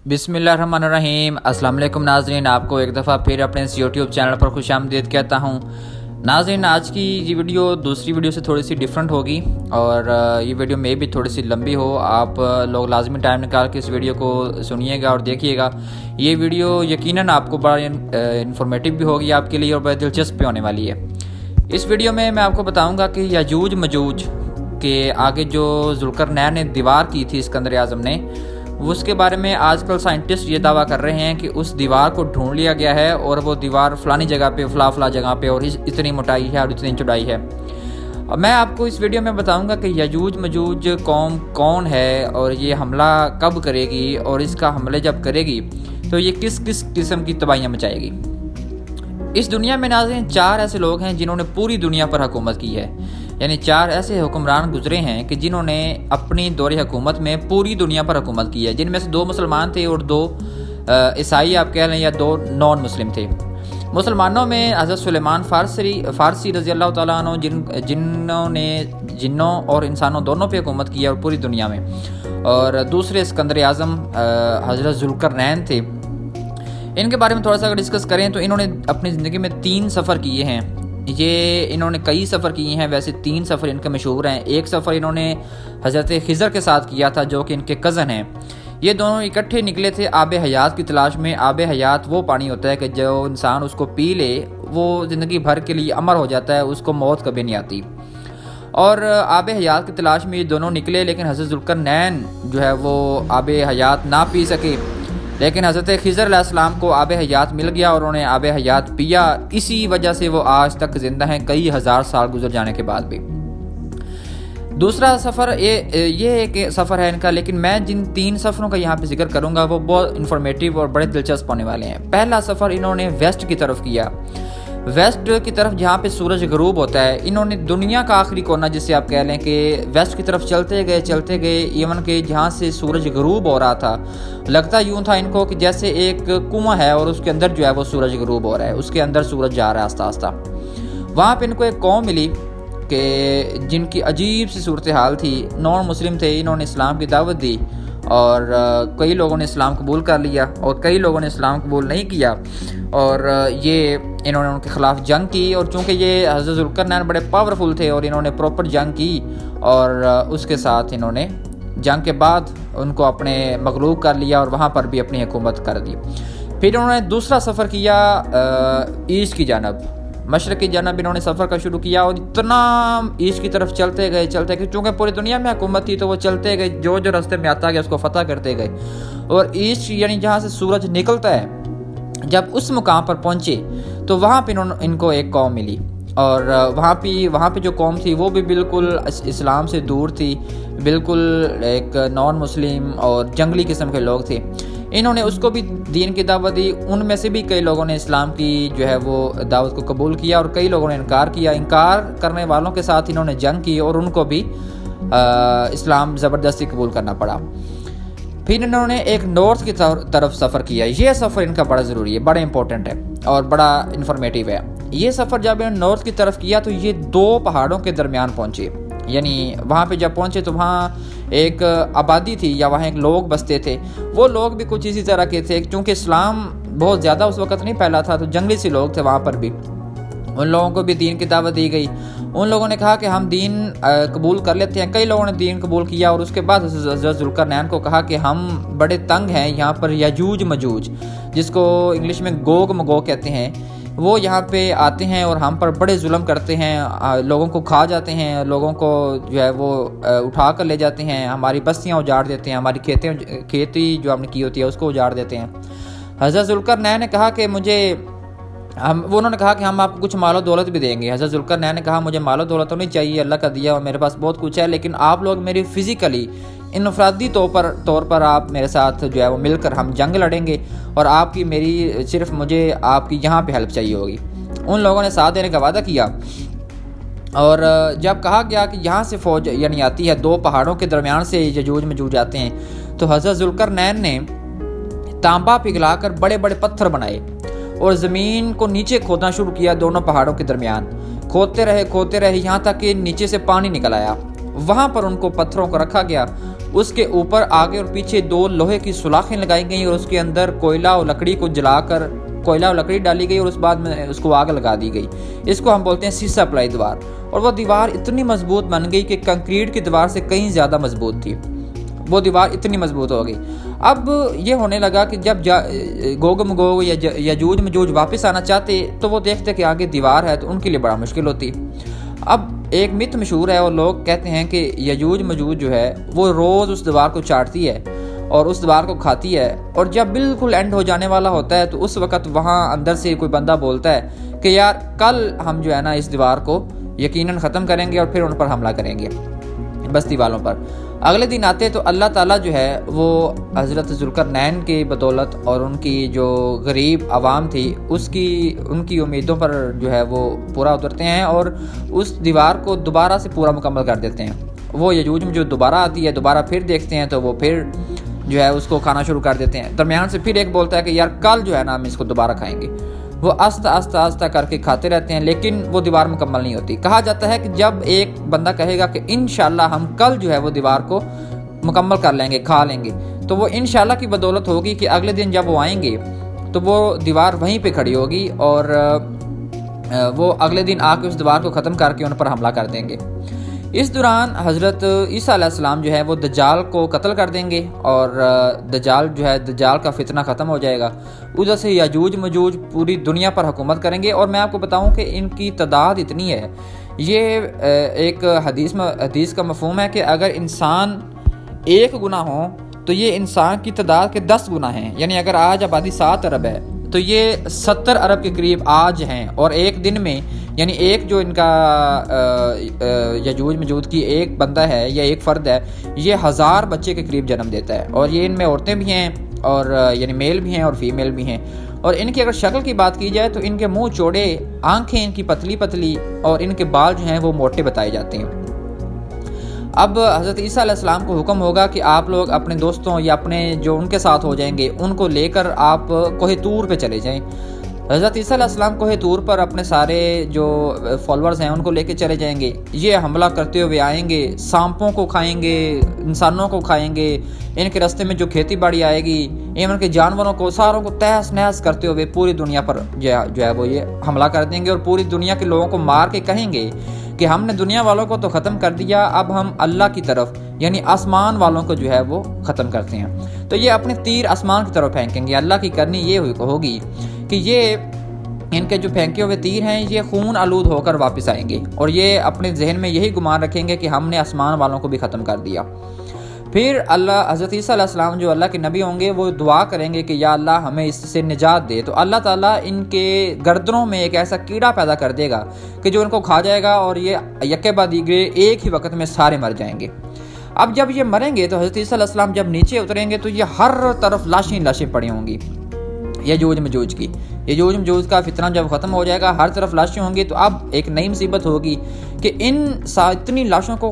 बिस्मिल्लाहिर्रहमानिर्रहीम। अस्सलाम वालेकुम नाज़रीन, आपको एक दफ़ा फिर अपने इस यूट्यूब चैनल पर खुशामदीद कहता हूँ। नाज़रीन, आज की ये वीडियो दूसरी वीडियो से थोड़ी सी डिफरेंट होगी और ये वीडियो में भी थोड़ी सी लंबी हो। आप लोग लाजमी टाइम निकाल के इस वीडियो को सुनिएगा और देखिएगा। ये वीडियो यकीनन आपको बड़ा इन्फॉर्मेटिव भी होगी आपके लिए और बड़ी दिलचस्प भी होने वाली है। इस वीडियो में मैं आपको बताऊँगा कि यजूज मजूज के आगे जो ज़ुल्करनैन ने दीवार की थी सिकंदर आज़म ने, उसके बारे में आजकल साइंटिस्ट ये दावा कर रहे हैं कि उस दीवार को ढूंढ लिया गया है और वो दीवार फ़लानी जगह पे फ़ला जगह पे और इतनी मोटाई है और इतनी चौड़ाई है। अब मैं आपको इस वीडियो में बताऊंगा कि यजूज मजूज कौम कौन है और ये हमला कब करेगी और इसका हमले जब करेगी तो ये किस किस किस्म की तबाहियाँ मचाएगी। इस दुनिया में नाज़रीन 4 ऐसे लोग हैं जिन्होंने पूरी दुनिया पर हुकूमत की है, यानी 4 ऐसे हुक्मरान गुजरे हैं कि जिन्होंने अपनी दौरे हुकूमत में पूरी दुनिया पर हुकूमत की है, जिनमें से 2 मुसलमान थे और 2 ईसाई आप कह लें या 2 नॉन मुस्लिम थे। मुसलमानों में हज़रत सुलेमान फ़ारसी रज़ी अल्लाह तआला अन्हु जिन्होंने जिन्नों और इंसानों दोनों पे हुकूमत की है और पूरी दुनिया में, और दूसरे सिकंदर आज़म हज़रत ज़ुल्करनैन थे। इनके बारे में थोड़ा सा अगर डिस्कस करें तो इन्होंने अपनी ज़िंदगी में 3 सफ़र किए हैं। ये इन्होंने कई सफ़र किए हैं, वैसे 3 सफ़र इनके मशहूर हैं। एक सफ़र इन्होंने हज़रत खिज़र के साथ किया था जो कि इनके कज़न हैं। ये दोनों इकट्ठे निकले थे आब हयात की तलाश में। आब हयात वो पानी होता है कि जो इंसान उसको पी ले वो ज़िंदगी भर के लिए अमर हो जाता है, उसको मौत कभी नहीं आती। और आब हयात की तलाश में ये दोनों निकले, लेकिन हज़रत ज़ुल्करनैन जो है वो आब हयात ना पी सके, लेकिन हज़रत खिज़र अलैहिस्सलाम को आब हयात मिल गया और उन्होंने आब हयात पिया। इसी वजह से वो आज तक ज़िंदा हैं, कई हज़ार साल गुजर जाने के बाद भी। दूसरा सफ़र ये एक सफ़र है इनका, लेकिन मैं जिन 3 सफ़रों का यहाँ पे जिक्र करूँगा वो बहुत इन्फॉर्मेटिव और बड़े दिलचस्प होने वाले हैं। पहला सफ़र इन्होंने वेस्ट की तरफ किया, वेस्ट की तरफ जहाँ पे सूरज गरूब होता है। इन्होंने दुनिया का आखिरी कोना जिसे आप कह लें कि वेस्ट की तरफ चलते गए इवन के जहाँ से सूरज गरूब हो रहा था, लगता यूँ था इनको कि जैसे एक कुआं है और उसके अंदर जो है वो सूरज गरूब हो रहा है, उसके अंदर सूरज जा रहा है आस्ता आस्ता। वहाँ पे इनको एक कौम मिली कि जिनकी अजीब सी सूरत हाल थी, नॉन मुस्लिम थे। इन्होंने इस्लाम की दावत दी और कई लोगों ने इस्लाम कबूल कर लिया और कई लोगों ने इस्लाम कबूल नहीं किया, और ये इन्होंने उनके ख़िलाफ़ जंग की। और चूँकि ये हज़रत ज़ुल्करनैन बड़े पावरफुल थे और इन्होंने प्रॉपर जंग की, और उसके साथ इन्होंने जंग के बाद उनको अपने मगलूब कर लिया और वहाँ पर भी अपनी हुकूमत कर दी। फिर उन्होंने दूसरा सफ़र किया ईस्ट की जानब, मशरक़ की जानब इन्होंने सफ़र का शुरू किया और इतना ईस्ट की तरफ चलते गए चूँकि पूरी दुनिया में हुकूमत थी तो वो चलते गए, जो रास्ते में आता गया उसको फ़तह करते गए। और ईस्ट यानी जहाँ से सूरज निकलता है, जब उस मुकाम पर पहुँचे तो वहाँ पे इनको एक कौम मिली, और वहाँ पे जो कौम थी वो भी बिल्कुल इस्लाम से दूर थी, बिल्कुल एक नॉन मुस्लिम और जंगली किस्म के लोग थे। इन्होंने उसको भी दीन की दावत दी। उनमें से भी कई लोगों ने इस्लाम की जो है वो दावत को कबूल किया और कई लोगों ने इनकार किया। इनकार करने वालों के साथ इन्होंने जंग की और उनको भी इस्लाम ज़बरदस्ती कबूल करना पड़ा। फिर इन्होंने एक नॉर्थ की तरफ सफ़र किया। ये सफ़र इनका बड़ा ज़रूरी है, बड़ा इंपॉर्टेंट है और बड़ा इन्फॉर्मेटिव है। ये सफ़र जब इन्होंने नॉर्थ की तरफ किया तो ये 2 पहाड़ों के दरमियान पहुँचे, यानी वहाँ पे जब पहुँचे तो वहाँ एक आबादी थी या वहाँ एक लोग बसते थे। वो लोग भी कुछ इसी तरह के थे, क्योंकि इस्लाम बहुत ज़्यादा उस वक़्त नहीं फैला था तो जंगली से लोग थे वहाँ पर भी। उन लोगों को भी दीन की दावत दी गई। उन लोगों ने कहा कि हम दीन कबूल कर लेते हैं। कई लोगों ने दीन कबूल किया और उसके बाद हज़रत ज़ुल्करनैन को कहा कि हम बड़े तंग हैं, यहाँ पर यजूज मजूज जिसको इंग्लिश में गोग मगोग कहते हैं, वो यहाँ पे आते हैं और हम पर बड़े जुल्म करते हैं, लोगों को खा जाते हैं, लोगों को जो है वो उठा कर ले जाते हैं, हमारी बस्तियाँ उजाड़ देते हैं, हमारी खेती जो हमने की होती है उसको उजाड़ देते हैं। हज़रत ज़ुल्करनैन ने कहा कि उन्होंने कहा कि हम आपको कुछ मालो दौलत भी देंगे। हज़रत ज़ुल्करनैन ने कहा मुझे मालो दौलत तो नहीं चाहिए, अल्लाह का दिया और मेरे पास बहुत कुछ है, लेकिन आप लोग मेरी फ़िज़िकली इनफरादी तौर पर आप मेरे साथ जो है वो मिलकर हम जंग लड़ेंगे और आपकी मेरी सिर्फ मुझे आपकी यहाँ पे हेल्प चाहिए होगी। उन लोगों ने साथ देने का वादा किया और जब कहा गया कि यहाँ से फ़ौज यानी आती है, 2 पहाड़ों के दरमियान से यजूज मजूज आते हैं, तो हज़रत ज़ुल्करनैन ने तांबा पिघला कर बड़े बड़े पत्थर बनाए और ज़मीन को नीचे खोदना शुरू किया। दोनों पहाड़ों के दरमियान खोदते रहे यहाँ तक कि नीचे से पानी निकल आया। वहाँ पर उनको पत्थरों को रखा गया اس کے اوپر آگے اور پیچھے 2 لوہے کی سلاخیں لگائی گئیں اور اس کے اندر کوئلہ اور لکڑی کو جلا کر کوئلہ اور لکڑی ڈالی گئی اور اس بعد میں اس کو آگ لگا دی گئی. اس کو ہم بولتے ہیں سیسا پلائی دیوار. اور وہ دیوار اتنی مضبوط بن گئی کہ کنکریٹ کی دیوار سے کہیں زیادہ مضبوط تھی. وہ دیوار اتنی مضبوط ہو گئی. اب یہ ہونے لگا کہ جب گوگ مگوگ یا یجوج مجوج واپس آنا چاہتے تو وہ دیکھتے کہ آگے دیوار ہے تو ان کے لیے بڑا مشکل ہوتی. اب ایک مت مشہور ہے اور لوگ کہتے ہیں کہ یجوج مجوج جو ہے وہ روز اس دیوار کو چاٹتی ہے اور اس دیوار کو کھاتی ہے، اور جب بالکل اینڈ ہو جانے والا ہوتا ہے تو اس وقت وہاں اندر سے کوئی بندہ بولتا ہے کہ یار کل ہم جو ہے نا اس دیوار کو یقیناً ختم کریں گے اور پھر ان پر حملہ کریں گے بستی والوں پر. اگلے دن آتے تو اللہ تعالیٰ جو ہے وہ حضرت ذوالقرنین کی بدولت اور ان کی جو غریب عوام تھی ان کی امیدوں پر جو ہے وہ پورا اترتے ہیں اور اس دیوار کو دوبارہ سے پورا مکمل کر دیتے ہیں. وہ یجوج میں جو دوبارہ آتی ہے دوبارہ پھر دیکھتے ہیں تو وہ پھر جو ہے اس کو کھانا شروع کر دیتے ہیں. درمیان سے پھر ایک بولتا ہے کہ یار کل جو ہے نا ہم اس کو دوبارہ کھائیں گے. وہ آہستہ کر کے کھاتے رہتے ہیں لیکن وہ دیوار مکمل نہیں ہوتی. کہا جاتا ہے کہ جب ایک بندہ کہے گا کہ انشاءاللہ ہم کل جو ہے وہ دیوار کو مکمل کر لیں گے، کھا لیں گے، تو وہ انشاءاللہ کی بدولت ہوگی کہ اگلے دن جب وہ آئیں گے تو وہ دیوار وہیں پہ کھڑی ہوگی اور وہ اگلے دن آ کے اس دیوار کو ختم کر کے ان پر حملہ کر دیں گے. اس دوران حضرت عیسیٰ علیہ السلام جو ہے وہ دجال کو قتل کر دیں گے اور دجال کا فتنہ ختم ہو جائے گا. ادھر سے یجوج مجوج پوری دنیا پر حکومت کریں گے. اور میں آپ کو بتاؤں کہ ان کی تعداد اتنی ہے، یہ ایک حدیث کا مفہوم ہے کہ اگر انسان 1 گنا ہو تو یہ انسان کی تعداد کے 10 گنا ہیں. یعنی اگر آج آبادی 7 ارب ہے تو یہ 70 ارب کے قریب آج ہیں. اور ایک دن میں یعنی ایک جو ان کا یجوج مجوج کی ایک بندہ ہے یا ایک فرد ہے، یہ 1000 بچے کے قریب جنم دیتا ہے. اور یہ ان میں عورتیں بھی ہیں اور یعنی میل بھی ہیں اور فیمیل بھی ہیں. اور ان کی اگر شکل کی بات کی جائے تو ان کے منہ چوڑے، آنکھیں ان کی پتلی پتلی اور ان کے بال جو ہیں وہ موٹے بتائے جاتے ہیں. اب حضرت عیسیٰ علیہ السلام کو حکم ہوگا کہ آپ لوگ اپنے دوستوں یا اپنے جو ان کے ساتھ ہو جائیں گے ان کو لے کر آپ کوہ طور پہ چلے جائیں. حضرت عیسیٰ علیہ السلام کوہ طور پر اپنے سارے جو فالورز ہیں ان کو لے کے چلے جائیں گے. یہ حملہ کرتے ہوئے آئیں گے، سانپوں کو کھائیں گے، انسانوں کو کھائیں گے. ان کے راستے میں جو کھیتی باڑی آئے گی، ایون کے جانوروں کو ساروں کو تہس نہس کرتے ہوئے پوری دنیا پر جو ہے وہ یہ حملہ کر دیں گے اور پوری دنیا کے لوگوں کو مار کے کہیں گے کہ ہم نے دنیا والوں کو تو ختم کر دیا، اب ہم اللہ کی طرف یعنی آسمان والوں کو جو ہے وہ ختم کرتے ہیں. تو یہ اپنے تیر آسمان کی طرف پھینکیں گے. اللہ کی کرنی یہ ہوگی کہ یہ ان کے جو پھینکے ہوئے تیر ہیں یہ خون آلود ہو کر واپس آئیں گے اور یہ اپنے ذہن میں یہی گمان رکھیں گے کہ ہم نے آسمان والوں کو بھی ختم کر دیا. پھر حضرت عیسیٰ علیہ السلام جو اللہ کے نبی ہوں گے وہ دعا کریں گے کہ یا اللہ ہمیں اس سے نجات دے. تو اللہ تعالیٰ ان کے گردنوں میں ایک ایسا کیڑا پیدا کر دے گا کہ جو ان کو کھا جائے گا اور یہ یکے بعد دیگرے ایک ہی وقت میں سارے مر جائیں گے. اب جب یہ مریں گے تو حضرت عیسیٰ علیہ السلام جب نیچے اتریں گے تو یہ ہر طرف لاشیں پڑی ہوں گی یجوج مجوج کی. یجوج مجوج کا فتنہ جب ختم ہو جائے گا، ہر طرف لاشیں ہوں گی، تو اب ایک نئی مصیبت ہوگی کہ اتنی لاشوں کو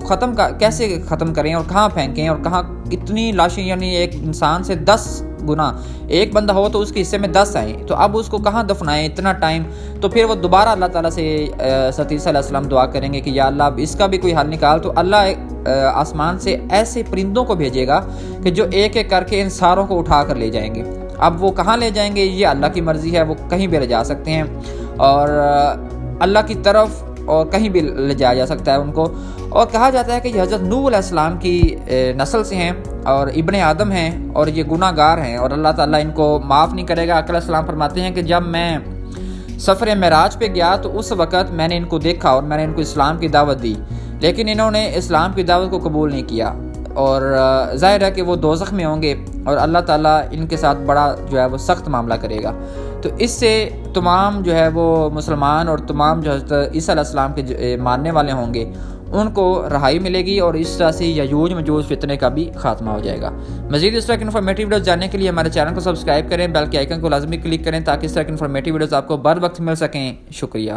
کیسے ختم کریں اور کہاں پھینکیں اور کہاں اتنی لاشیں، یعنی ایک انسان سے 10 گنا ایک بندہ ہو تو اس کے حصے میں 10 آئیں، تو اب اس کو کہاں دفنائیں اتنا ٹائم. تو پھر وہ دوبارہ اللہ تعالیٰ سے حضرت عیسیٰ علیہ السلام دعا کریں گے کہ یا اللہ اب اس کا بھی کوئی حل نکال. تو اللہ آسمان سے ایسے پرندوں کو بھیجے گا کہ جو ایک ایک کر کے ان ساروں کو اٹھا کر لے جائیں گے. اب وہ کہاں لے جائیں گے یہ اللہ کی مرضی ہے، وہ کہیں بھی لے جا سکتے ہیں اور اللہ کی طرف اور کہیں بھی لے جایا جا سکتا ہے ان کو. اور کہا جاتا ہے کہ یہ حضرت نوح علیہ السلام کی نسل سے ہیں اور ابن آدم ہیں اور یہ گناہ گار ہیں اور اللہ تعالیٰ ان کو معاف نہیں کرے گا. آقا علیہ السلام فرماتے ہیں کہ جب میں سفر معراج پہ گیا تو اس وقت میں نے ان کو دیکھا اور میں نے ان کو اسلام کی دعوت دی، لیکن انہوں نے اسلام کی دعوت کو قبول نہیں کیا اور ظاہر ہے کہ وہ دوزخ میں ہوں گے اور اللہ تعالیٰ ان کے ساتھ بڑا جو ہے وہ سخت معاملہ کرے گا. تو اس سے تمام جو ہے وہ مسلمان اور تمام جو حضرت عیسیٰ علیہ السلام کے ماننے والے ہوں گے ان کو رہائی ملے گی اور اس طرح سے یجوج مجوج فتنے کا بھی خاتمہ ہو جائے گا. مزید اس طرح کی انفارمیٹیو ویڈیوز جاننے کے لیے ہمارے چینل کو سبسکرائب کریں، بیل کے آئیکن کو لازمی کلک کریں تاکہ اس طرح کی انفارمیٹیو ویڈیوز آپ کو بر وقت مل سکیں. شکریہ.